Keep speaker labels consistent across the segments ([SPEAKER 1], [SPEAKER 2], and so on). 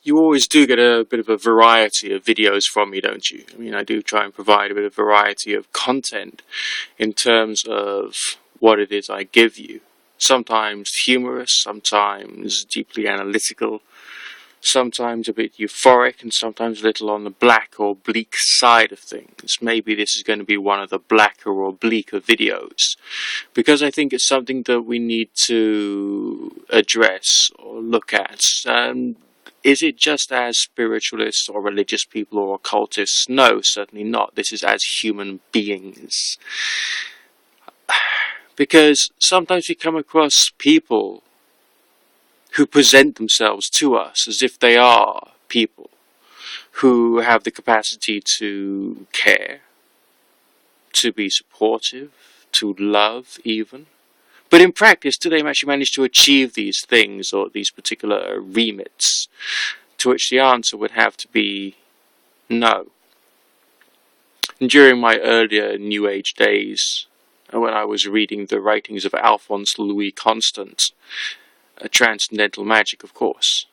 [SPEAKER 1] You always do get a bit of a variety of videos from me, don't you? I mean, I do try and provide a bit of variety of content in terms of what it is I give you. Sometimes humorous, sometimes deeply analytical, sometimes a bit euphoric, and sometimes a little on the black or bleak side of things. Maybe this is going to be one of the blacker or bleaker videos, because I think it's something that we need to address or look at. Is it just as spiritualists or religious people or occultists? No, certainly not. This is as human beings. Because sometimes we come across people who present themselves to us as if they are people who have the capacity to care, to be supportive, to love even. But in practice, do they actually manage to achieve these things or these particular remits? To which the answer would have to be no. During my earlier New Age days, when I was reading the writings of Alphonse Louis Constant, Transcendental Magic, of course,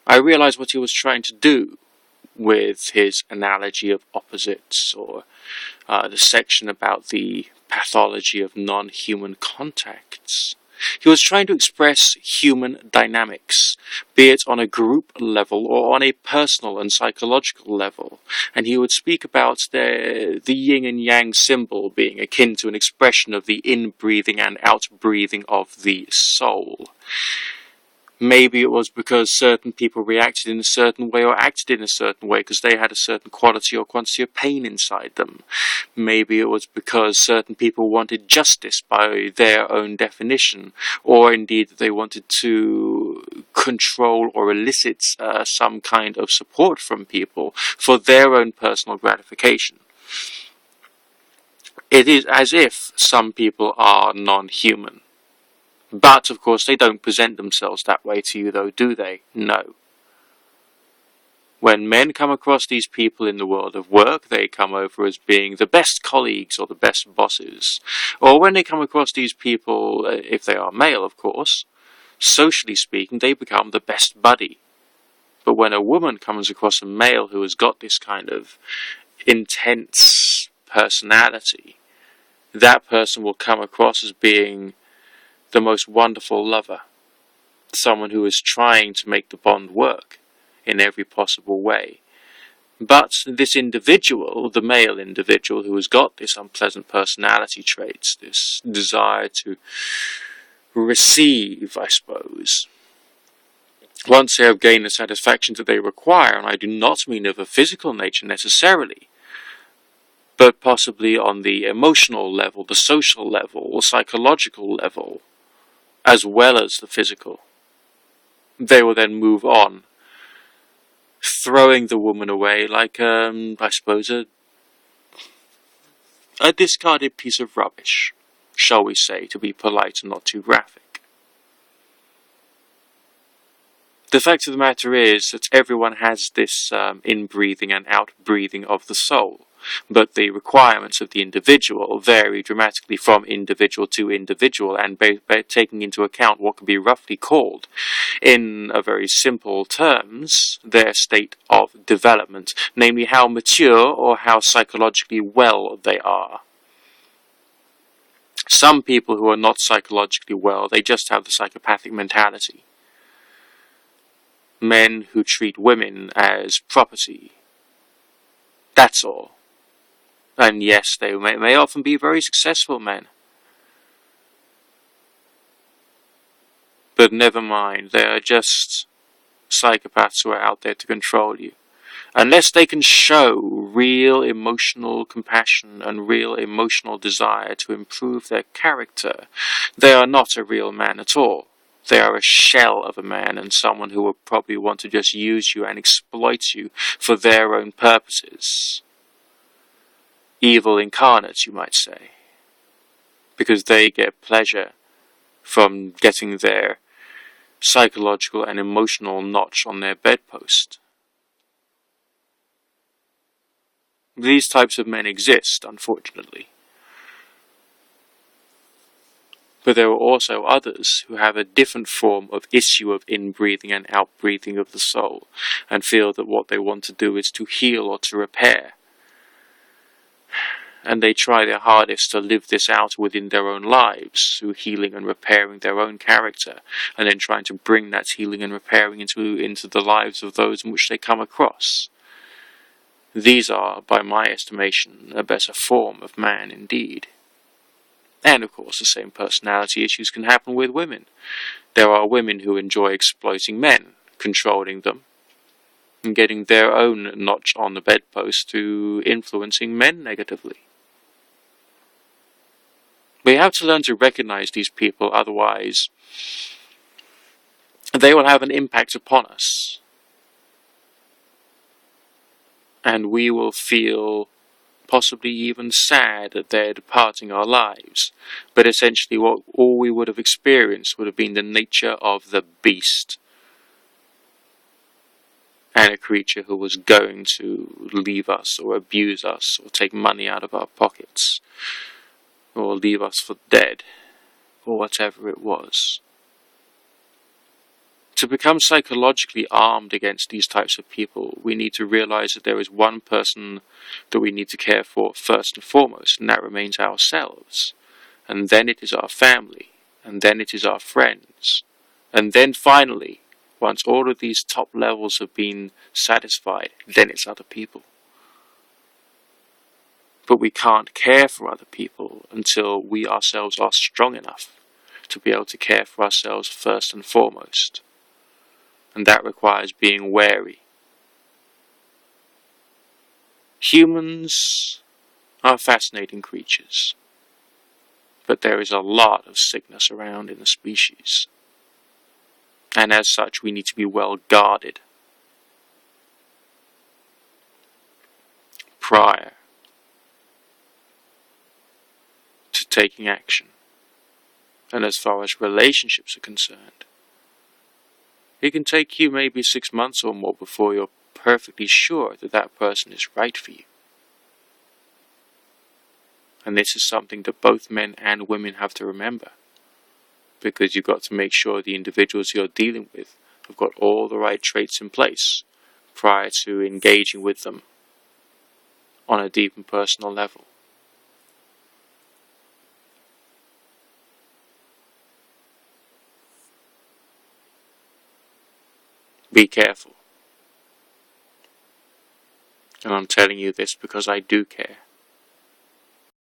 [SPEAKER 1] I realized what he was trying to do with his analogy of opposites, or the section about the pathology of non-human contacts. He was trying to express human dynamics, be it on a group level or on a personal and psychological level, and he would speak about the yin and yang symbol being akin to an expression of the in-breathing and out-breathing of the soul. Maybe it was because certain people reacted in a certain way or acted in a certain way because they had a certain quality or quantity of pain inside them. Maybe it was because certain people wanted justice by their own definition, or indeed they wanted to control or elicit some kind of support from people for their own personal gratification. It is as if some people are non-human. But, of course, they don't present themselves that way to you, though, do they? No. When men come across these people in the world of work, they come over as being the best colleagues or the best bosses. Or when they come across these people, if they are male, of course, socially speaking, they become the best buddy. But when a woman comes across a male who has got this kind of intense personality, that person will come across as being the most wonderful lover, someone who is trying to make the bond work in every possible way. But this individual, the male individual who has got this unpleasant personality traits, this desire to receive, I suppose, once they have gained the satisfaction that they require, and I do not mean of a physical nature necessarily, but possibly on the emotional level, the social level, or psychological level, as well as the physical, they will then move on, throwing the woman away like, I suppose, a discarded piece of rubbish, shall we say, to be polite and not too graphic. The fact of the matter is that everyone has this in-breathing and out-breathing of the soul, but the requirements of the individual vary dramatically from individual to individual, and by taking into account what can be roughly called, in a very simple terms, their state of development, namely how mature or how psychologically well they are. Some people who are not psychologically well, they just have the psychopathic mentality. Men who treat women as property. That's all. And yes, they may often be very successful men. But never mind, they are just psychopaths who are out there to control you. Unless they can show real emotional compassion and real emotional desire to improve their character, they are not a real man at all. They are a shell of a man, and someone who will probably want to just use you and exploit you for their own purposes. Evil incarnate, you might say, because they get pleasure from getting their psychological and emotional notch on their bedpost. These types of men exist, unfortunately. But there are also others who have a different form of issue of in-breathing and out-breathing of the soul, and feel that what they want to do is to heal or to repair. And they try their hardest to live this out within their own lives, through healing and repairing their own character, and then trying to bring that healing and repairing into the lives of those in which they come across. These are, by my estimation, a better form of man indeed. And of course the same personality issues can happen with women. There are women who enjoy exploiting men, controlling them, and getting their own notch on the bedpost through influencing men negatively. We have to learn to recognize these people, otherwise they will have an impact upon us. And we will feel possibly even sad that they're departing our lives. But essentially all we would have experienced would have been the nature of the beast. And a creature who was going to leave us or abuse us or take money out of our pockets or leave us for dead or whatever it was. To become psychologically armed against these types of people, we need to realize that there is one person that we need to care for first and foremost, and that remains ourselves. And then it is our family, and then it is our friends. And then finally, once all of these top levels have been satisfied, then it's other people. But we can't care for other people until we ourselves are strong enough to be able to care for ourselves first and foremost. And that requires being wary. Humans are fascinating creatures, but there is a lot of sickness around in the species. And as such, we need to be well guarded prior to taking action. And as far as relationships are concerned, it can take you maybe 6 months or more before you're perfectly sure that that person is right for you. And this is something that both men and women have to remember, because you've got to make sure the individuals you're dealing with have got all the right traits in place prior to engaging with them on a deep and personal level. Be careful. And I'm telling you this because I do care.